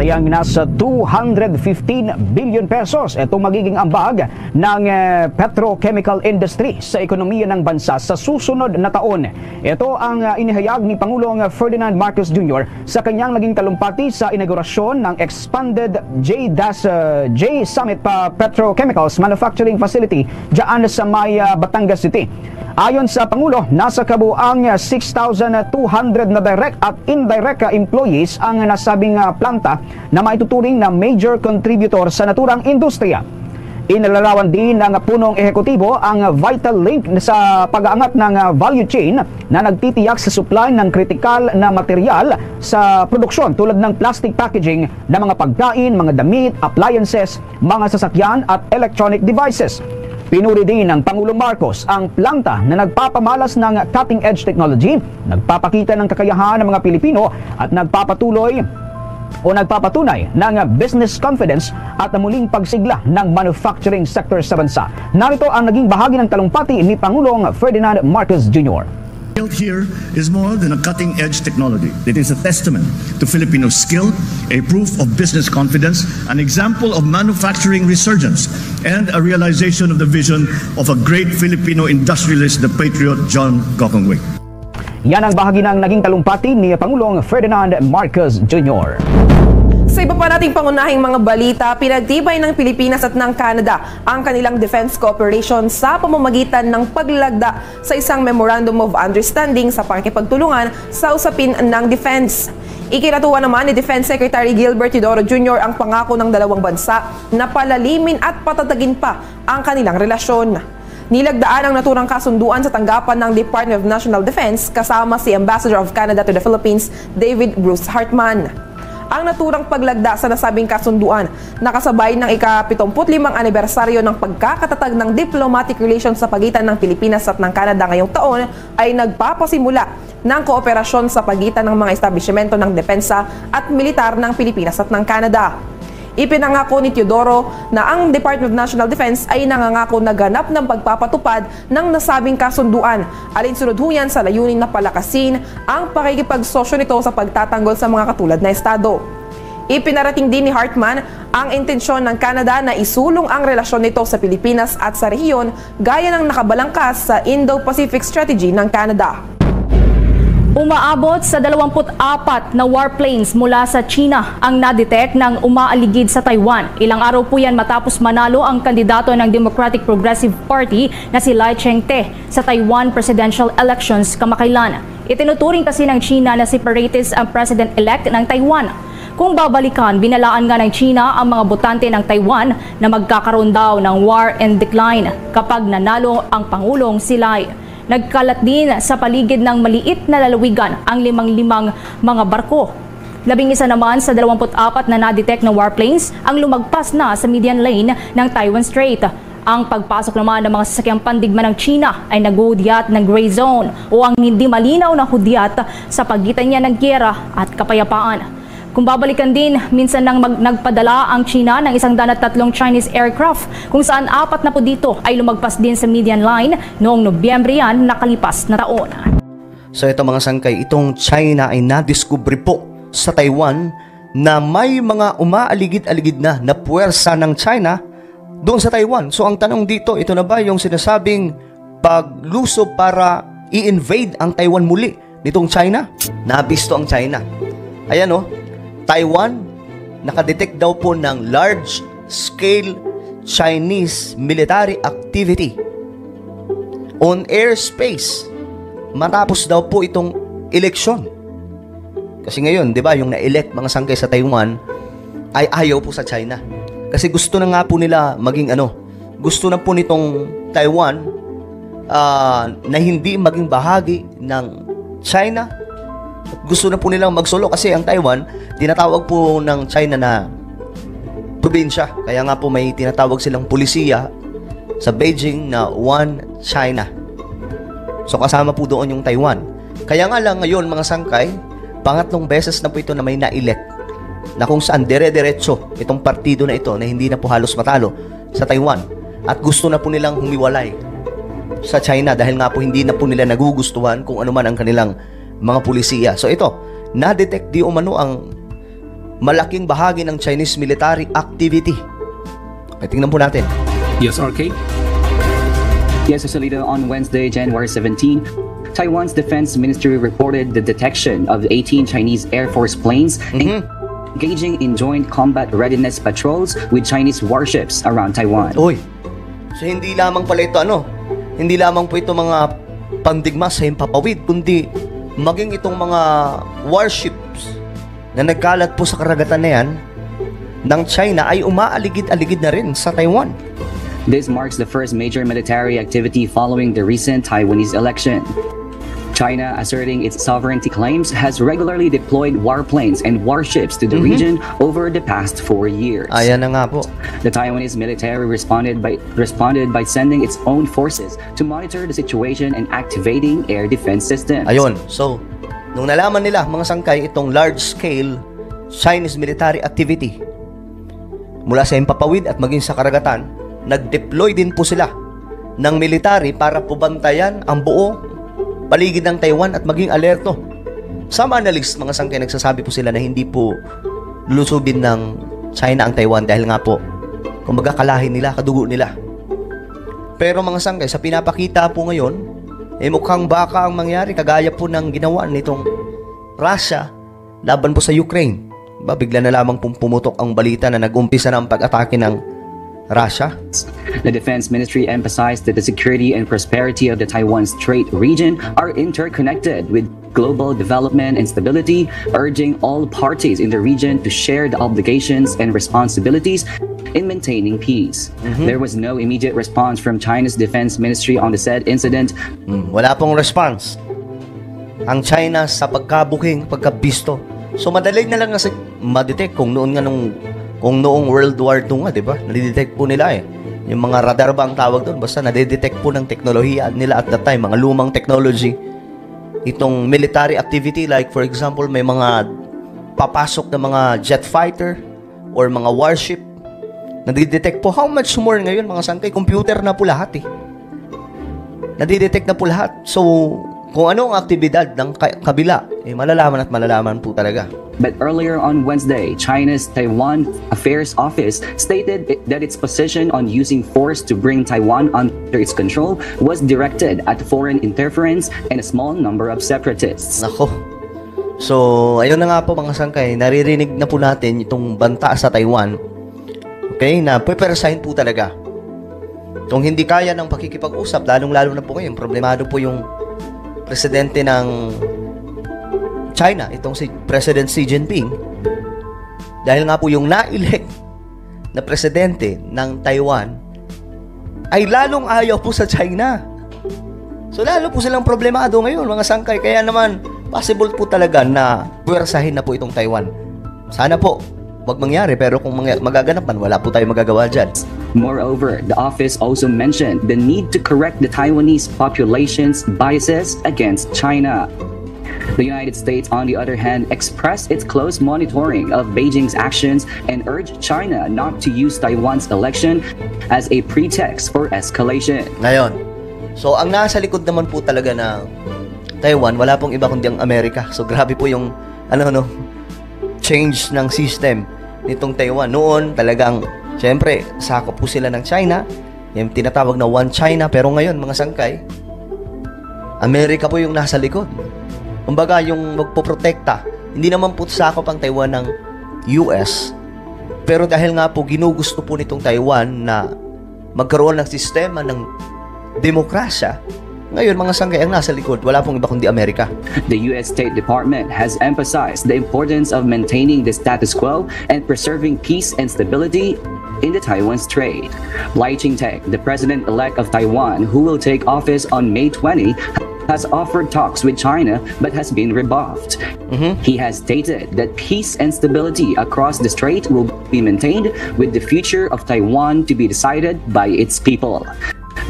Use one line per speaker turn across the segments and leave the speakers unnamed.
tinatayang nasa 215 billion pesos. Ito magiging ambag ng petrochemical industry sa ekonomiya ng bansa sa susunod na taon. Ito ang inihayag ni Pangulong Ferdinand Marcos Jr. sa kanyang naging talumpati sa inaugurasyon ng expanded J Summit Petrochemicals Manufacturing Facility diyan sa may Batangas City. Ayon sa Pangulo, nasa kabuang 6,200 na direct at indirect employees ang nasabing planta na maituturing na major contributor sa naturang industriya. Inilarawan din ng punong ehekutibo ang vital link sa pag-aangat ng value chain na nagtitiyak sa supply ng kritikal na material sa produksyon tulad ng plastic packaging ng mga pagkain, mga damit, appliances, mga sasakyan at electronic devices. Pinuri din ng Pangulong Marcos ang planta na nagpapamalas ng cutting-edge technology, nagpapakita ng kakayahan ng mga Pilipino at nagpapatunay ng business confidence at muling pagsigla ng manufacturing sector sa bansa. Narito ang naging bahagi ng talumpati ni Pangulong Ferdinand Marcos Jr.
Here is more than a cutting-edge technology. It is a testament to Filipino skill, a proof of business confidence, an example of manufacturing resurgence, and a realization of the vision of a great Filipino industrialist, the patriot John Gokongwei.
Yan ang bahagi ng naging talumpati ni Pangulong Ferdinand Marcos Jr.
Sa iba pa nating pangunahing mga balita, pinagtibay ng Pilipinas at ng Canada ang kanilang defense cooperation sa pamamagitan ng paglagda sa isang Memorandum of Understanding sa pakikipagtulungan sa usapin ng defense. Ikinatuwa naman ni Defense Secretary Gilbert Teodoro Jr. ang pangako ng dalawang bansa na palalimin at patatagin pa ang kanilang relasyon. Nilagdaan ang naturang kasunduan sa tanggapan ng Department of National Defense kasama si Ambassador of Canada to the Philippines, David Bruce Hartman. Ang naturang paglagda sa nasabing kasunduan nakasabay ng ika-75 anibersaryo ng pagkakatatag ng diplomatic relations sa pagitan ng Pilipinas at ng Canada ngayong taon ay nagpapasimula ng kooperasyon sa pagitan ng mga establishmento ng depensa at militar ng Pilipinas at ng Canada. Ipinangako ni Teodoro na ang Department of National Defense ay nangangako na ganap ng pagpapatupad ng nasabing kasunduan, alinsunod huyan sa layunin na palakasin ang pakikipagsosyo nito sa pagtatanggol sa mga katulad na estado. Ipinarating din ni Hartman ang intensyon ng Canada na isulong ang relasyon nito sa Pilipinas at sa rehiyon gaya ng nakabalangkas sa Indo-Pacific Strategy ng Canada.
Umaabot sa 24 na warplanes mula sa China ang nadetect ng umaaligid sa Taiwan. Ilang araw po yan matapos manalo ang kandidato ng Democratic Progressive Party na si Lai Ching-te sa Taiwan presidential elections kamakailan. Itinuturing kasi ng China na separatist ang president-elect ng Taiwan. Kung babalikan, binalaan nga ng China ang mga botante ng Taiwan na magkakaroon daw ng war and decline kapag nanalo ang Pangulong si Lai. Nagkalat din sa paligid ng maliit na lalawigan ang 55 mga barko. 11 naman sa 24 na nadetect na warplanes ang lumagpas na sa median lane ng Taiwan Strait. Ang pagpasok naman ng mga sasakyang pandigma ng China ay naghudyat ng gray zone o ang hindi malinaw na hudyat sa pagitan niya ng giyera at kapayapaan. Kung babalikan din, minsan nang nagpadala ang China ng 103 Chinese aircraft kung saan 4 na po dito ay lumagpas din sa median line noong Nobyembre yan nakalipas na taon.
So ito mga sangkay, itong China ay nadiskubre po sa Taiwan na may mga umaaligid-aligid na puwersa ng China doon sa Taiwan. So ang tanong dito, ito na ba yung sinasabing paglusob para i-invade ang Taiwan muli nitong China? Nabisto ang China. Ayan o. Taiwan, nakadetect daw po ng large-scale Chinese military activity on airspace matapos daw po itong eleksyon. Kasi ngayon, di ba, yung na-elect mga sangkay sa Taiwan ay ayaw po sa China. Kasi gusto na nga po nila maging gusto na po nitong Taiwan na hindi maging bahagi ng China. Gusto na po nilang magsolo kasi ang Taiwan, tinatawag po ng China na probinsya. Kaya nga po may tinatawag silang pulisiya sa Beijing na One China. So kasama po doon yung Taiwan. Kaya nga lang ngayon mga sangkay, pangatlong beses na po ito na may na-elect na kung saan dire-diretso itong partido na ito na hindi na po halos matalo sa Taiwan. At gusto na po nilang humiwalay sa China dahil nga po hindi na po nila nagugustuhan kung ano man ang kanilang mga pulisiya. So ito, na-detect di umano ang malaking bahagi ng Chinese military activity. Okay, tingnan po natin.
Yes, RK.
Yes, Joselito, on Wednesday, January 17, Taiwan's defense ministry reported the detection of 18 Chinese Air Force planes engaging in joint combat readiness patrols with Chinese warships around Taiwan.
Uy, so hindi lamang pala ito hindi lamang po ito mga pandigma sa himpapawid, kundi maging itong mga warships na nagkalat po sa karagatan na yan ng China ay umaaligid-aligid na rin sa Taiwan.
This marks the first major military activity following the recent Taiwanese election. China, asserting its sovereignty claims, has regularly deployed warplanes and warships to the region over the past 4 years.
Ayan na nga po.
The Taiwanese military responded by sending its own forces to monitor the situation and activating air defense systems.
Ayun, so nung nalaman nila mga sangkay itong large-scale Chinese military activity mula sa himpapawid at maging sa karagatan, nag-deploy din po sila ng military para pubantayan ang buo paligid ng Taiwan at maging alerto. Some analysts, mga sangkay, nagsasabi po sila na hindi po lusubin ng China ang Taiwan dahil nga po, kumbaga kalahin nila, kadugo nila. Pero mga sangkay, sa pinapakita po ngayon, mukhang baka ang mangyari kagaya po ng ginawa nitong Russia laban po sa Ukraine. Bigla na lamang pumutok ang balita na nag-umpisa na ang pag-atake ng Russia.
The Defense Ministry emphasized that the security and prosperity of the Taiwan Strait region are interconnected with global development and stability, urging all parties in the region to share the obligations and responsibilities in maintaining peace. There was no immediate response from China's Defense Ministry on the said incident.
Wala pong response ang China sa pagkabisto. So madali na lang kasi ma-detect kung noong World War II nga, di ba? Nadidetect po nila yung mga radar ba ang tawag doon? Basta nadidetect po ng teknolohiya nila at that time, mga lumang technology. Itong military activity, like for example, may mga papasok na mga jet fighter or mga warship. Nadidetect po. How much more ngayon, mga sangkay? Computer na po lahat Nadidetect na po lahat. So, kung ano ang aktibidad ng kabila, malalaman at malalaman po talaga.
But earlier on Wednesday, China's Taiwan Affairs Office stated that its position on using force to bring Taiwan under its control was directed at foreign interference and a small number of separatists.
Nako. So, ayun na nga po mga sangkay, naririnig na po natin itong banta sa Taiwan. Okay, na pepersahin po talaga. Kung hindi kaya ng pakikipag-usap, lalong-lalo na po ngayon, problemado po yung presidente ng China, itong si President Xi Jinping, dahil nga po yung na-elect na presidente ng Taiwan ay lalong ayaw po sa China. So lalo po silang problemado ngayon, mga sangkay. Kaya naman, possible po talaga na puwersahin na po itong Taiwan. Sana po, wag mangyari, pero kung magaganap man, wala po tayong magagawa dyan.
Moreover, the office also mentioned the need to correct the Taiwanese population's biases against China. The United States, on the other hand, expressed its close monitoring of Beijing's actions and urged China not to use Taiwan's election as a pretext for escalation.
Ngayon, so ang nasa likod naman po talaga na Taiwan, wala pong iba kundi ang Amerika. So grabe po yung change ng system nitong Taiwan. Noon talagang siyempre, sakop po sila ng China, yung tinatawag na One China, pero ngayon, mga sangkay, Amerika po yung nasa likod. Kumbaga, yung magpoprotekta, hindi naman po sakop ang Taiwan ng US, pero dahil nga po ginugusto po nitong Taiwan na magkaroon ng sistema ng demokrasya, ngayon, mga sangkay, ang nasa likod, wala pong iba kundi Amerika.
The U.S. State Department has emphasized the importance of maintaining the status quo and preserving peace and stability in the Taiwan Strait. Lai Ching-te, the president-elect of Taiwan, who will take office on May 20, has offered talks with China but has been rebuffed. He has stated that peace and stability across the strait will be maintained, with the future of Taiwan to be decided by its people.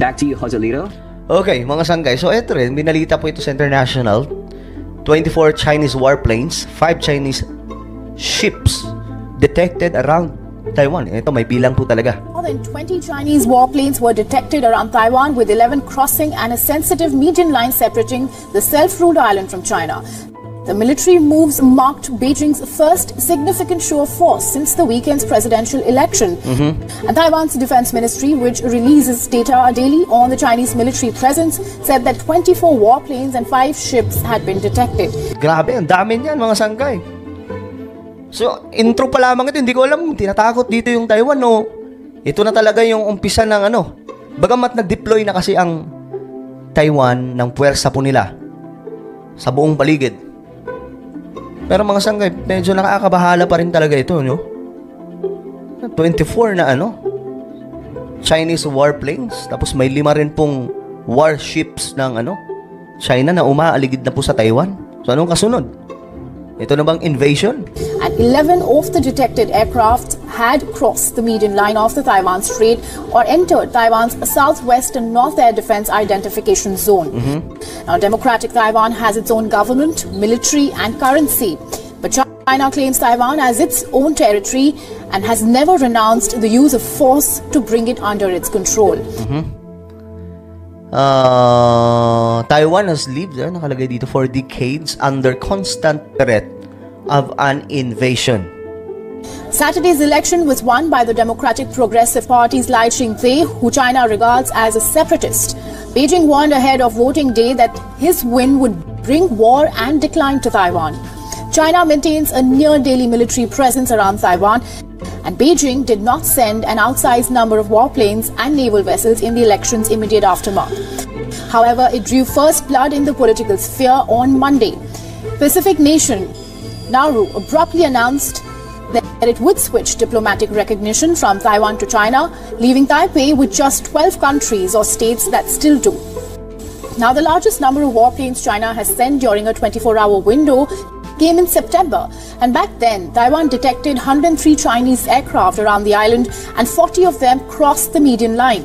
Back to you, Joselito.
Okay, mga sangkay. So, eto rin, binalita po ito sa international. 24 Chinese warplanes, 5 Chinese ships detected around Taiwan. Ito, may bilang po talaga.
More than 20 Chinese warplanes were detected around Taiwan, with 11 crossing and a sensitive median line separating the self-ruled island from China. The military moves marked Beijing's first significant show of force since the weekend's presidential election. And Taiwan's defense ministry, which releases data daily on the Chinese military presence, said that 24 warplanes and 5 ships had been detected.
Grabe, ang dami niyan mga sangkay. So, intro pa lamang ito, hindi ko alam, tinatakot dito yung Taiwan, no? Ito na talaga yung umpisa ng ano. Bagamat nag-deploy na kasi ang Taiwan ng puwersa po nila sa buong paligid. Pero mga sangkay, medyo nakakabahala pa rin talaga ito, no? 24 na ano? Chinese warplanes. Tapos may 5 rin pong warships ng ano? China na umaaligid na po sa Taiwan. So anong kasunod? Ito na bang invasion?
And 11 of the detected aircraft had crossed the median line of the Taiwan Strait or entered Taiwan's southwest and north air defense identification zone. Now, democratic Taiwan has its own government, military, and currency. But China claims Taiwan as its own territory and has never renounced the use of force to bring it under its control.
Taiwan has lived, nakalagay dito, for decades under constant threat of an invasion.
Saturday's election was won by the Democratic Progressive Party's Lai Ching-te, who China regards as a separatist. Beijing warned ahead of voting day that his win would bring war and decline to Taiwan. China maintains a near-daily military presence around Taiwan, and Beijing did not send an outsized number of warplanes and naval vessels in the election's immediate aftermath. However, it drew first blood in the political sphere on Monday. Pacific nation Nauru abruptly announced that it would switch diplomatic recognition from Taiwan to China, leaving Taipei with just 12 countries or states that still do. Now, the largest number of warplanes China has sent during a 24-hour window came in September, and back then, Taiwan detected 103 Chinese aircraft around the island, and 40 of them crossed the median line.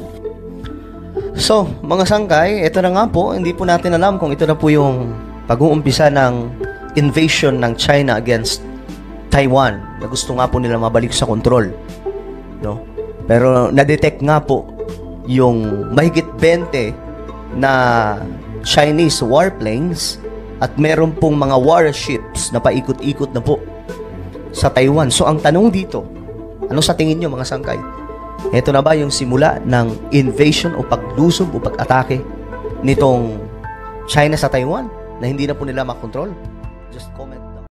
So, mga sangkay, ito na nga po, hindi po natin alam kung ito na po yung pag-uumpisa ng invasion ng China against Taiwan, na gusto nga po nila mabalik sa kontrol, no? Pero na-detect nga po yung mahigit 20 na Chinese warplanes at meron pong mga warships na paikot-ikot na po sa Taiwan. So ang tanong dito, ano sa tingin nyo mga sangkay? Ito na ba yung simula ng invasion o paglusob o pag-atake nitong China sa Taiwan na hindi na po nila makontrol? Just comment.